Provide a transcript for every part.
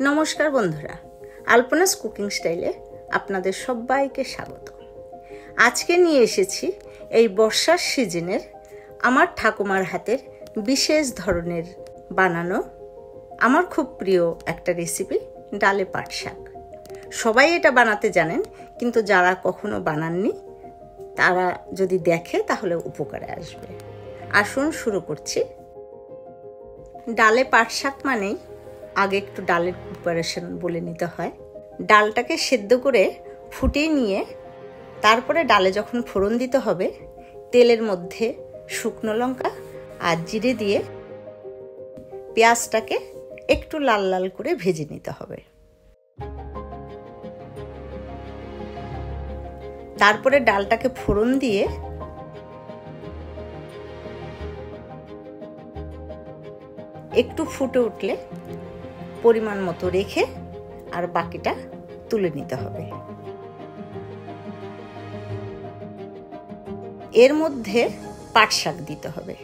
নমস্কার বন্ধুরা, আলপনাস কুকিং স্টাইলে আপনাদের সবাইকে স্বাগত। আজকে নিয়ে এসেছি এই বর্ষার সিজনের আমার ঠাকুমার হাতের বিশেষ ধরনের বানানো আমার খুব প্রিয় একটা রেসিপি, ডালে পাট শাক। সবাই এটা বানাতে জানেন, কিন্তু যারা কখনো বানাননি তারা যদি দেখে তাহলে উপকারে আসবে। আসুন শুরু করছি। ডালে পাট শাক মানেই আগে একটু ডালের প্রিপারেশন বলে নিতে হয়। ডালটাকে সেদ্ধ করে ফুটিয়ে নিয়ে তারপরে ডালে যখন ফোড়ন দিতে হবে, তেলের মধ্যে শুকনো লঙ্কা আর জিরে দিয়ে পেঁয়াজটাকে একটু লাল লাল করে ভেজে নিতে হবে। তারপরে ডালটাকে ফোড়ন দিয়ে একটু ফুটে উঠলে পরিমাণ মতো রেখে আর বাকিটা তুলে নিতে হবে। এর মধ্যে পাট শাক দিতে হবে।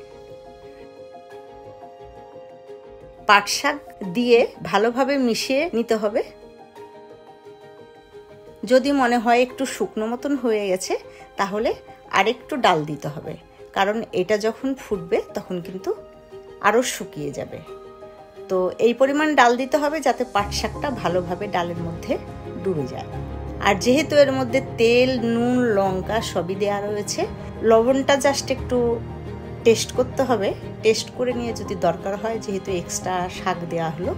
পাট শাক দিয়ে ভালোভাবে মিশিয়ে নিতে হবে। যদি মনে হয় একটু শুকনো মতন হয়ে গেছে তাহলে আরেকটু ডাল দিতে হবে, কারণ এটা যখন ফুটবে তখন কিন্তু আরও শুকিয়ে যাবে। তো এই পরিমাণ ডাল দিতে হবে যাতে পাট শাকটা ভালোভাবে ডালের মধ্যে ডুবে যায়। আর যেহেতু এর মধ্যে তেল, নুন, লঙ্কা সবই দেওয়া রয়েছে, লবণটা জাস্ট একটু টেস্ট করতে হবে। টেস্ট করে নিয়ে যদি দরকার হয়, যেহেতু এক্সট্রা শাক দেওয়া হলো,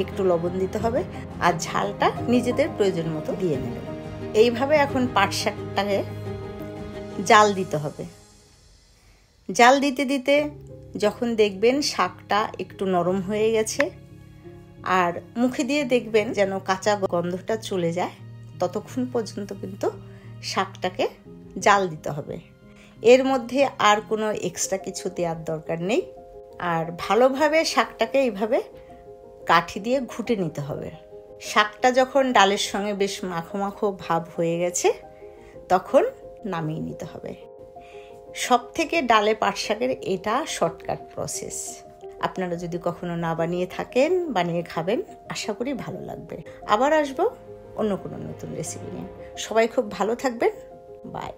একটু লবণ দিতে হবে। আর ঝালটা নিজেদের প্রয়োজন মতো দিয়ে নেবেন। এইভাবে এখন পাট শাকটাকে জাল দিতে হবে। জাল দিতে দিতে যখন দেখবেন শাকটা একটু নরম হয়ে গেছে আর মুখে দিয়ে দেখবেন যেন কাঁচা গন্ধটা চলে যায়, ততক্ষণ পর্যন্ত কিন্তু শাকটাকে জাল দিতে হবে। এর মধ্যে আর কোনো এক্সট্রা কিছু দেওয়ার দরকার নেই। আর ভালোভাবে শাকটাকে এইভাবে কাঠি দিয়ে ঘুটে নিতে হবে। শাকটা যখন ডালের সঙ্গে বেশ মাখো মাখো ভাব হয়ে গেছে তখন নামিয়ে নিতে হবে। সব থেকে ডালে পাট শাকের এটা শর্টকাট প্রসেস। আপনারা যদি কখনো না বানিয়ে থাকেন, বানিয়ে খাবেন, আশা করি ভালো লাগবে। আবার আসবো অন্য কোনো নতুন রেসিপি নিয়ে। সবাই খুব ভালো থাকবেন। বাই।